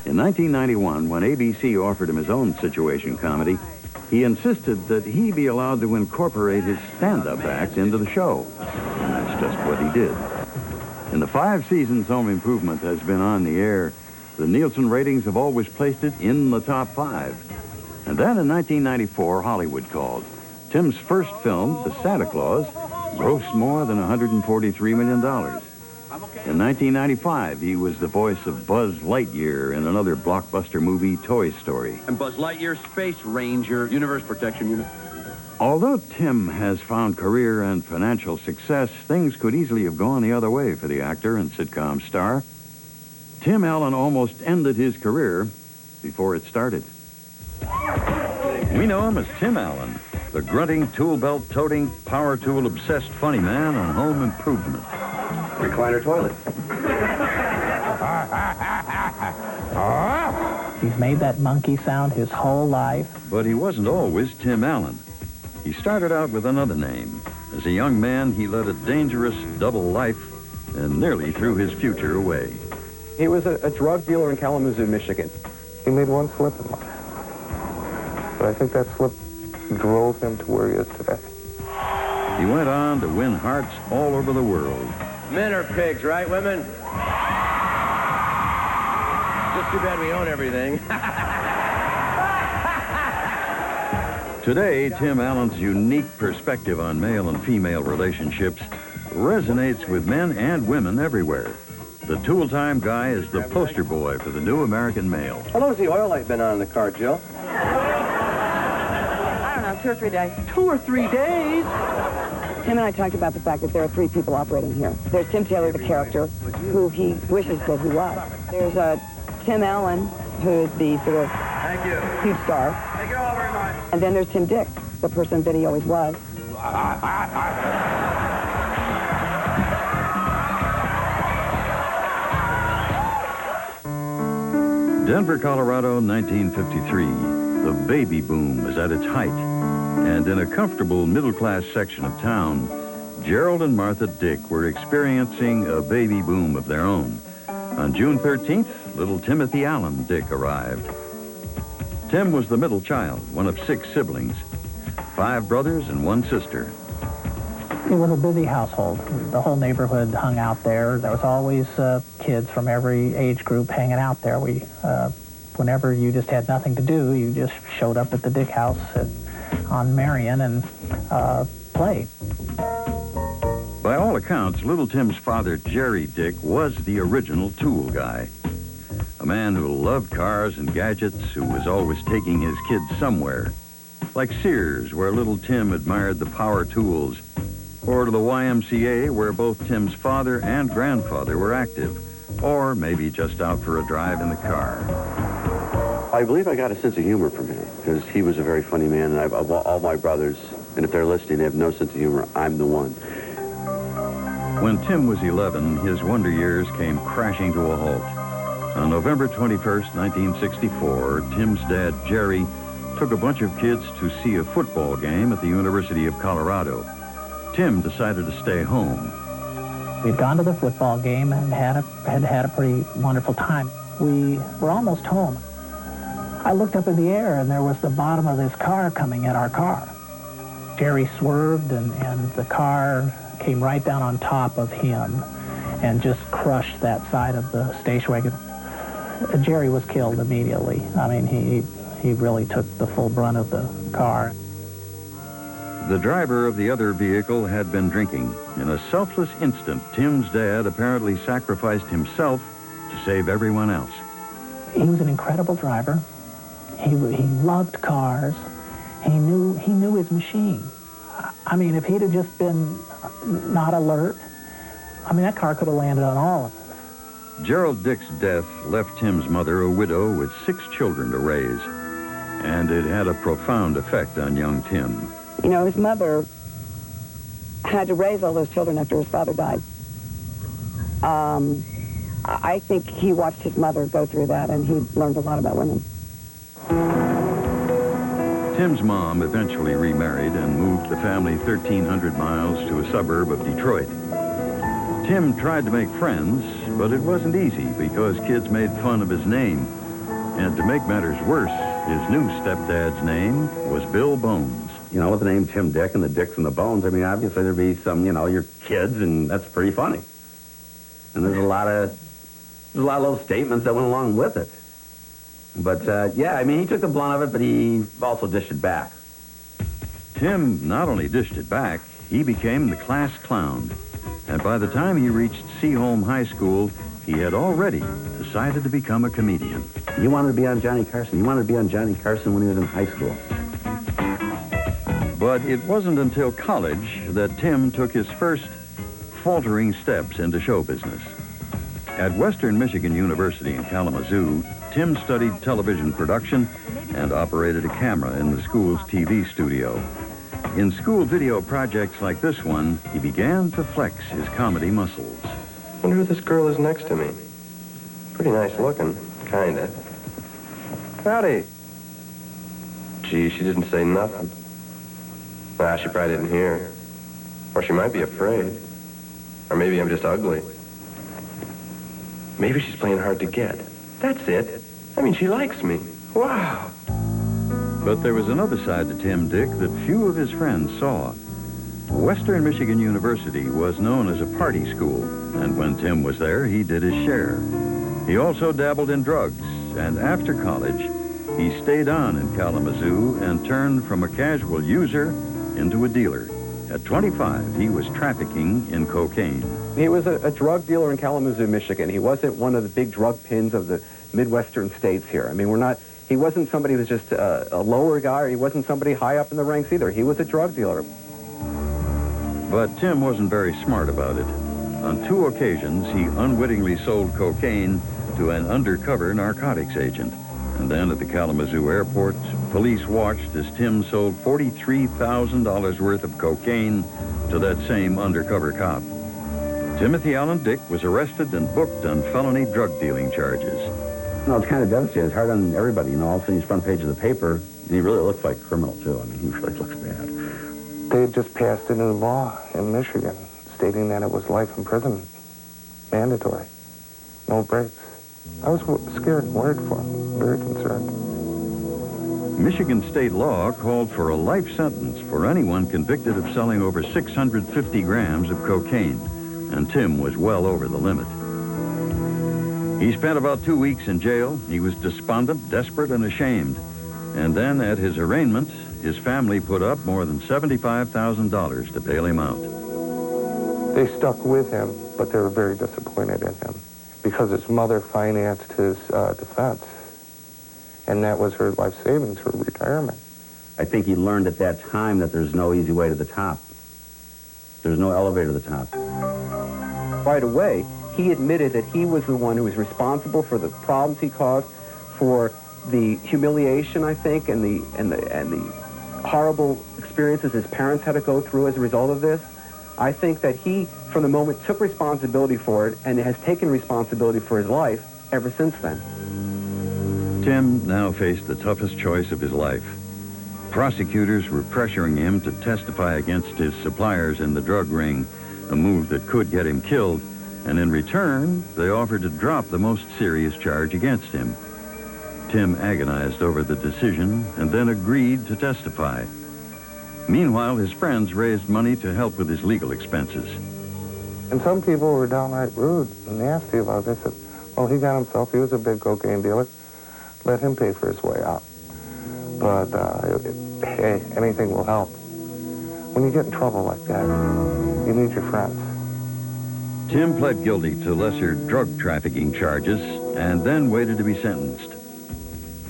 In 1991, when ABC offered him his own situation comedy, he insisted that he be allowed to incorporate his stand-up act into the show. And that's just what he did. In the 5 seasons Home Improvement has been on the air, the Nielsen ratings have always placed it in the top 5. And then in 1994, Hollywood called. Tim's first film, The Santa Claus, grossed more than $143 million. In 1995, he was the voice of Buzz Lightyear in another blockbuster movie, Toy Story. And Buzz Lightyear, Space Ranger, Universe Protection Unit. Although Tim has found career and financial success, things could easily have gone the other way for the actor and sitcom star. Tim Allen almost ended his career before it started. We know him as Tim Allen, the grunting, tool belt-toting, power tool-obsessed funny man on Home Improvement. Recliner toilet. He's made that monkey sound his whole life. But he wasn't always Tim Allen. He started out with another name. As a young man, he led a dangerous double life and nearly threw his future away. He was a drug dealer in Kalamazoo, Michigan. He made one slip in life. But I think that slip drove him to where he is today. He went on to win hearts all over the world. Men are pigs, right, women? Just too bad we own everything. Today, Tim Allen's unique perspective on male and female relationships resonates with men and women everywhere. The Tool Time guy is the poster boy for the new American male. How long has the oil light been on in the car, Jill? I don't know, 2 or 3 days. 2 or 3 days? Tim and I talked about the fact that there are 3 people operating here. There's Tim Taylor, the character, who he wishes that he was. There's Tim Allen, who is the sort of huge star. Thank you all very much. And then there's Tim Dick, the person that he always was. Denver, Colorado, 1953. The baby boom is at its height. And in a comfortable middle-class section of town, Gerald and Martha Dick were experiencing a baby boom of their own. On June 13th, little Timothy Allen Dick arrived. Tim was the middle child, one of 6 siblings, 5 brothers and 1 sister. It was a busy household. The whole neighborhood hung out there. There was always kids from every age group hanging out there. Whenever you just had nothing to do, you just showed up at the Dick house on Marion and played. By all accounts, little Tim's father, Jerry Dick, was the original tool guy. A man who loved cars and gadgets, who was always taking his kids somewhere. Like Sears, where little Tim admired the power tools, or to the YMCA, where both Tim's father and grandfather were active, or maybe just out for a drive in the car. I believe I got a sense of humor from him, because he was a very funny man, and of all my brothers, and if they're listening, they have no sense of humor, I'm the one. When Tim was 11, his wonder years came crashing to a halt. On November 21st, 1964, Tim's dad, Jerry, took a bunch of kids to see a football game at the University of Colorado. Tim decided to stay home. We'd gone to the football game and had a pretty wonderful time. We were almost home. I looked up in the air, and there was the bottom of this car coming at our car. Jerry swerved, and the car came right down on top of him and just crushed that side of the station wagon. Jerry was killed immediately. I mean, he really took the full brunt of the car. The driver of the other vehicle had been drinking. In a selfless instant, Tim's dad apparently sacrificed himself to save everyone else. He was an incredible driver. He loved cars. He knew his machine. I mean, if he'd have just been not alert, I mean, that car could have landed on all of us. Gerald Dick's death left Tim's mother a widow with 6 children to raise, and it had a profound effect on young Tim. You know, his mother had to raise all those children after his father died. I think he watched his mother go through that, and he learned a lot about women. Tim's mom eventually remarried and moved the family 1,300 miles to a suburb of Detroit. Tim tried to make friends, but it wasn't easy because kids made fun of his name. And to make matters worse, his new stepdad's name was Bill Bones. You know, with the name Tim Dick and the Dicks and the Bones, I mean, obviously there'd be some, you know, your kids, and that's pretty funny. And there's a lot of little statements that went along with it. But, yeah, I mean, he took the blunt of it, but he also dished it back. Tim not only dished it back, he became the class clown. And by the time he reached Seaholm High School, he had already decided to become a comedian. He wanted to be on Johnny Carson. He wanted to be on Johnny Carson when he was in high school. But it wasn't until college that Tim took his first faltering steps into show business. At Western Michigan University in Kalamazoo, Tim studied television production and operated a camera in the school's TV studio. In school video projects like this one, he began to flex his comedy muscles. Wonder who this girl is next to me. Pretty nice looking, kinda. Howdy. Gee, she didn't say nothing. Nah, she probably didn't hear. Or she might be afraid. Or maybe I'm just ugly. Maybe she's playing hard to get. That's it. I mean, she likes me. Wow. But there was another side to Tim Dick that few of his friends saw. Western Michigan University was known as a party school, and when Tim was there, he did his share. He also dabbled in drugs, and after college, he stayed on in Kalamazoo and turned from a casual user into a dealer. At 25, he was trafficking in cocaine. He was a drug dealer in Kalamazoo, Michigan. He wasn't one of the big drug pins of the Midwestern states here. I mean, he wasn't somebody who was just a lower guy, or he wasn't somebody high up in the ranks either. He was a drug dealer. But Tim wasn't very smart about it. On 2 occasions, he unwittingly sold cocaine to an undercover narcotics agent. And then at the Kalamazoo airport, police watched as Tim sold $43,000 worth of cocaine to that same undercover cop. Timothy Allen Dick was arrested and booked on felony drug dealing charges. You know, it's kind of devastating. It's hard on everybody. You know, all of a sudden he's front page of the paper, and he really looks like a criminal, too. I mean, he really looks bad. They had just passed a new law in Michigan stating that it was life in prison, mandatory, no breaks. I was scared and worried for him, very concerned. Michigan state law called for a life sentence for anyone convicted of selling over 650 grams of cocaine, and Tim was well over the limit. He spent about 2 weeks in jail. He was despondent, desperate, and ashamed. And then at his arraignment, his family put up more than $75,000 to bail him out. They stuck with him, but they were very disappointed in him because his mother financed his defense, and that was her life savings for retirement. I think he learned at that time that there's no easy way to the top. There's no elevator to the top. Right away, he admitted that he was the one who was responsible for the problems he caused, for the humiliation, I think, and the horrible experiences his parents had to go through as a result of this. I think that he, from the moment, took responsibility for it and has taken responsibility for his life ever since then. Tim now faced the toughest choice of his life. Prosecutors were pressuring him to testify against his suppliers in the drug ring, a move that could get him killed, and in return, they offered to drop the most serious charge against him. Tim agonized over the decision and then agreed to testify. Meanwhile, his friends raised money to help with his legal expenses. And some people were downright rude and nasty about it. They said, well, he got himself, he was a big cocaine dealer. Let him pay for his way out. But, hey, anything will help. When you get in trouble like that, you need your friends. Tim pled guilty to lesser drug trafficking charges and then waited to be sentenced.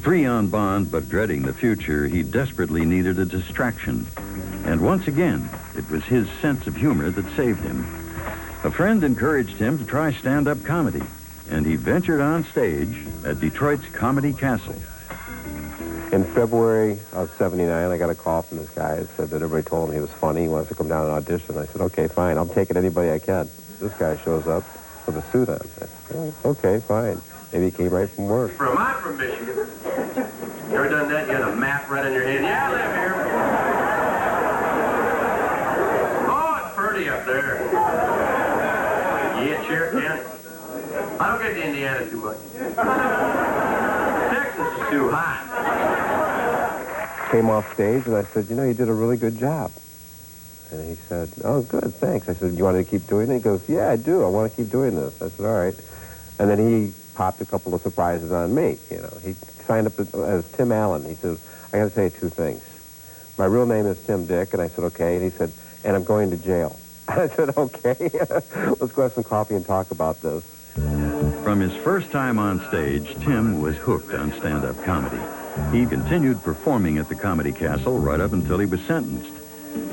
Free on bond, but dreading the future, he desperately needed a distraction. And once again, it was his sense of humor that saved him. A friend encouraged him to try stand-up comedy, and he ventured on stage at Detroit's Comedy Castle. In February of '79, I got a call from this guy that said that everybody told him he was funny. He wants to come down and audition. I said, okay, fine. I'll take it anybody I can. This guy shows up with a suit on. I said, oh, okay, fine. Maybe he came right from work. I'm from Michigan. You ever done that? You had a map right in your hand. Yeah, I live here. Oh, it's pretty up there. Yeah, Sheriff County. I don't get to Indiana too much. Texas too hot. Came off stage, and I said, you know, you did a really good job. And he said, oh, good, thanks. I said, you want to keep doing it? He goes, yeah, I do. I want to keep doing this. I said, all right. And then he popped a couple of surprises on me. You know, he signed up as Tim Allen. He said, I got to say two things. My real name is Tim Dick. And I said, okay. And he said, and I'm going to jail. I said, okay. Let's go have some coffee and talk about this. From his first time on stage, Tim was hooked on stand-up comedy. He continued performing at the Comedy Castle right up until he was sentenced.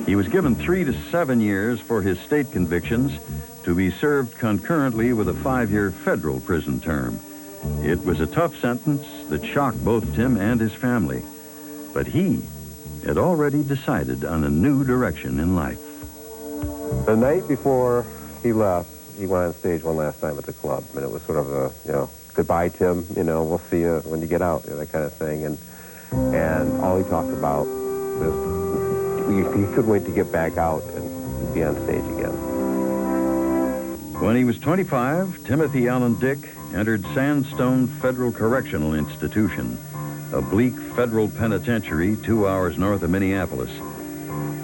He was given 3 to 7 years for his state convictions to be served concurrently with a 5-year federal prison term. It was a tough sentence that shocked both Tim and his family. But he had already decided on a new direction in life. The night before he left, he went on stage one last time at the club, and it was sort of a, you know, goodbye, Tim, you know, we'll see you when you get out, you know, that kind of thing. And all he talked about was he couldn't wait to get back out and be on stage again. When he was 25, Timothy Allen Dick entered Sandstone Federal Correctional Institution, a bleak federal penitentiary 2 hours north of Minneapolis.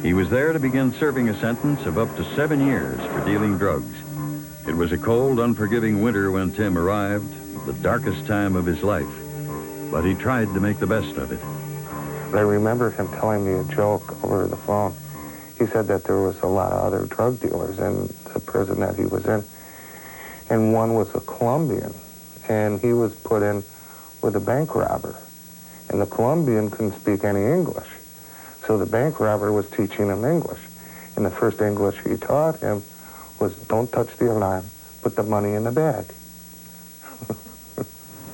He was there to begin serving a sentence of up to 7 years for dealing drugs. It was a cold, unforgiving winter when Tim arrived, the darkest time of his life. But he tried to make the best of it. I remember him telling me a joke over the phone. He said that there was a lot of other drug dealers in the prison that he was in. And one was a Colombian. And he was put in with a bank robber. And the Colombian couldn't speak any English. So the bank robber was teaching him English. And the first English he taught him was, don't touch the alarm, put the money in the bag.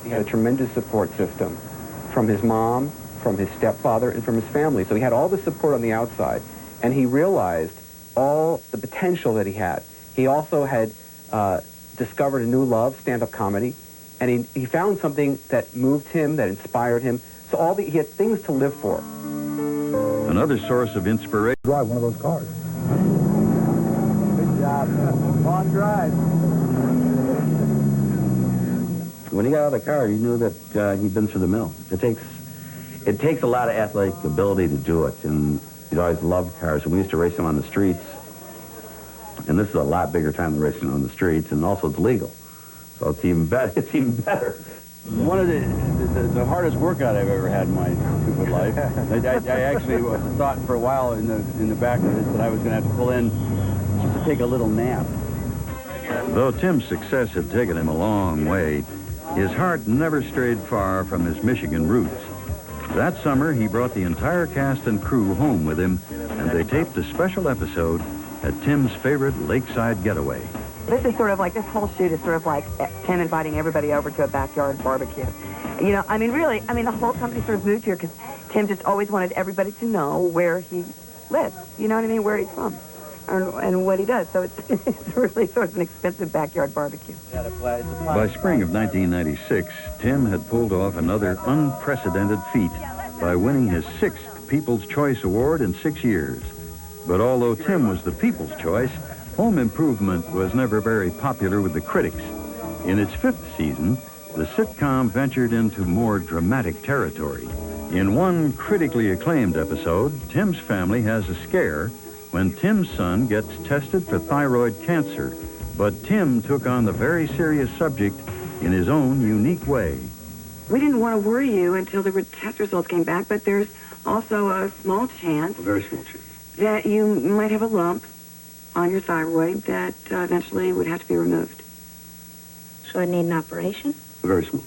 He had a tremendous support system from his mom, from his stepfather, and from his family. So he had all the support on the outside, and he realized all the potential that he had. He also had discovered a new love, stand-up comedy, and he found something that moved him, that inspired him. So he had things to live for. Another source of inspiration. Drive one of those cars. Good job. Long drive. When he got out of the car, you knew that he'd been through the mill. It takes a lot of athletic ability to do it, and he'd always loved cars. And we used to race them on the streets, and this is a lot bigger time than racing on the streets, and also it's legal, so it's even better. It's even better. One of the hardest workout I've ever had in my stupid life. I actually thought for a while in the back of this that I was going to have to pull in just to take a little nap. Though Tim's success had taken him a long way, his heart never strayed far from his Michigan roots. That summer, he brought the entire cast and crew home with him, and they taped a special episode at Tim's favorite lakeside getaway. This is sort of like, this whole shoot is sort of like Tim inviting everybody over to a backyard barbecue. You know, I mean, really, the whole company sort of moved here because Tim just always wanted everybody to know where he lives. You know what I mean? Where he's from and what he does. So it's really sort of an expensive backyard barbecue. By spring of 1996, Tim had pulled off another unprecedented feat by winning his 6th People's Choice Award in 6 years. But although Tim was the People's Choice, Home Improvement was never very popular with the critics. In its 5th season, the sitcom ventured into more dramatic territory. In one critically acclaimed episode, Tim's family has a scare when Tim's son gets tested for thyroid cancer. But Tim took on the very serious subject in his own unique way. We didn't want to worry you until the test results came back, but there's also a small chance, A very small chance. that you might have a lump on your thyroid that eventually would have to be removed. So I need an operation? A very small.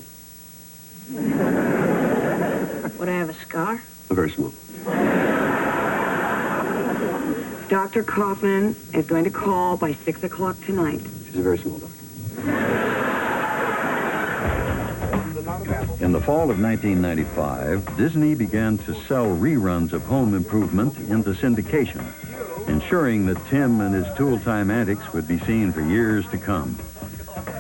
Would I have a scar? A very small. Dr. Kaufman is going to call by 6 o'clock tonight. She's a very small doctor. In the fall of 1995, Disney began to sell reruns of Home Improvement into syndication, ensuring that Tim and his tool-time antics would be seen for years to come.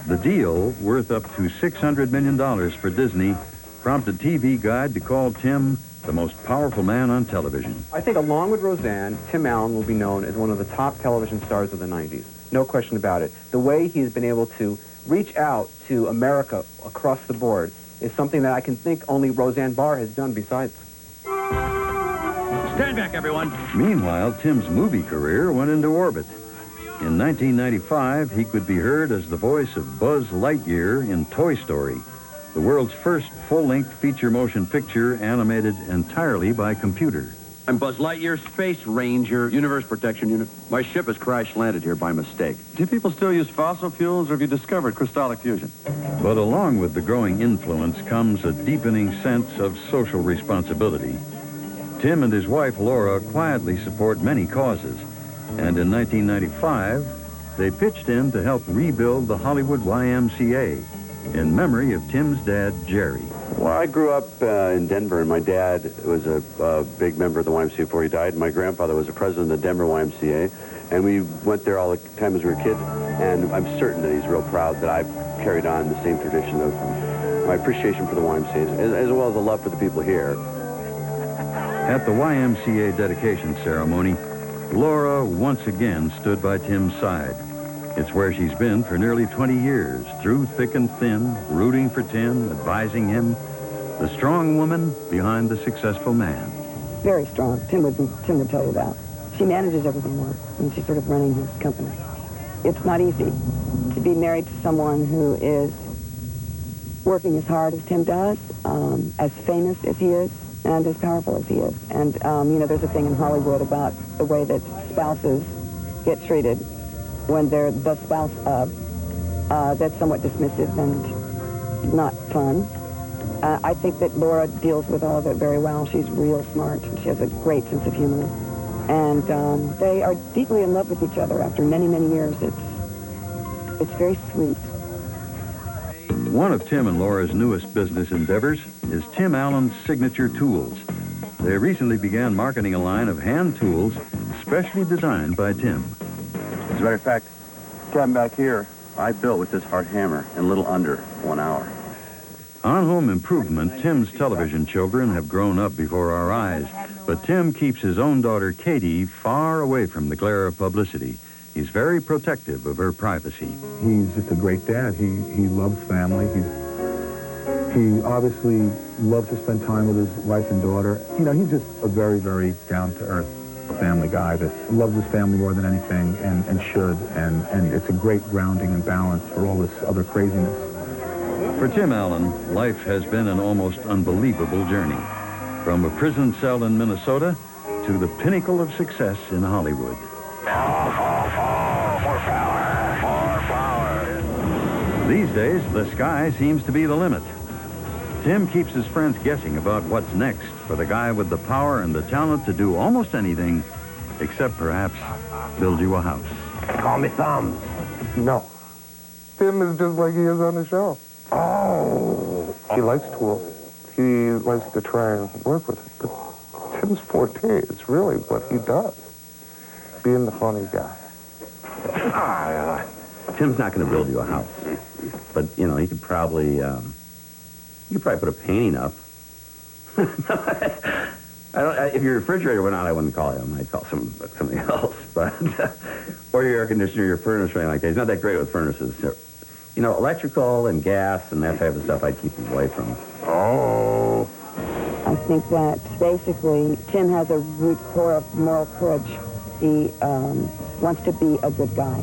The deal, worth up to $600 million for Disney, prompted TV Guide to call Tim the most powerful man on television. I think along with Roseanne, Tim Allen will be known as one of the top television stars of the 90s. No question about it. The way he's been able to reach out to America across the board is something that I can think only Roseanne Barr has done besides. Stand back, everyone. Meanwhile, Tim's movie career went into orbit. In 1995, he could be heard as the voice of Buzz Lightyear in Toy Story, the world's first full-length feature motion picture animated entirely by computer. I'm Buzz Lightyear, Space Ranger, Universe Protection Unit. My ship has crash-landed here by mistake. Do people still use fossil fuels, or have you discovered crystallic fusion? But along with the growing influence comes a deepening sense of social responsibility. Tim and his wife, Laura, quietly support many causes. And in 1995, they pitched in to help rebuild the Hollywood YMCA in memory of Tim's dad, Jerry. Well, I grew up in Denver, and my dad was a big member of the YMCA before he died. My grandfather was the president of the Denver YMCA, and we went there all the time as we were kids. And I'm certain that he's real proud that I've carried on the same tradition of my appreciation for the YMCA, as well as a love for the people here. At the YMCA dedication ceremony, Laura once again stood by Tim's side. It's where she's been for nearly 20 years, through thick and thin, rooting for Tim, advising him, the strong woman behind the successful man. Very strong. Tim would tell you that. She manages everything well, and she's sort of running his company. It's not easy to be married to someone who is working as hard as Tim does, as famous as he is, and as powerful as he is. And, you know, there's a thing in Hollywood about the way that spouses get treated when they're the spouse of. That's somewhat dismissive and not fun. I think that Laura deals with all of it very well. She's real smart, and she has a great sense of humor. And they are deeply in love with each other after many, many years. It's very sweet. One of Tim and Laura's newest business endeavors is Tim Allen's Signature Tools. They recently began marketing a line of hand tools specially designed by Tim. As a matter of fact, cabin back here, I built with this hard hammer in a little under 1 hour. On home improvement, Tim's television children have grown up before our eyes, but Tim keeps his own daughter, Katie, far away from the glare of publicity. He's very protective of her privacy. He's just a great dad. He loves family. He obviously loves to spend time with his wife and daughter. You know, he's just a very, very down-to-earth family guy that loves his family more than anything and should. And it's a great grounding and balance for all this other craziness. For Tim Allen, life has been an almost unbelievable journey. From a prison cell in Minnesota to the pinnacle of success in Hollywood. More power. These days, the sky seems to be the limit. Tim keeps his friends guessing about what's next for the guy with the power and the talent to do almost anything, except perhaps build you a house. Call me Thumb. No. Tim is just like he is on the show. Oh. He likes tools. He likes to try and work with it. But Tim's forte is really what he does. Being the funny guy. Tim's not going to build you a house. But, you know, he could probably, put a painting up. If your refrigerator went out, I wouldn't call him. I'd call somebody else. But, or your air conditioner, your furnace, or anything like that. He's not that great with furnaces. You know, electrical and gas and that type of stuff I'd keep him away from. Oh. I think that basically Tim has a root core of moral courage. He wants to be a good guy.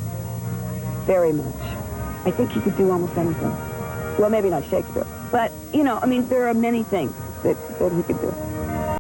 Very much. I think he could do almost anything. Well, maybe not Shakespeare. But, you know, I mean, there are many things that he could do.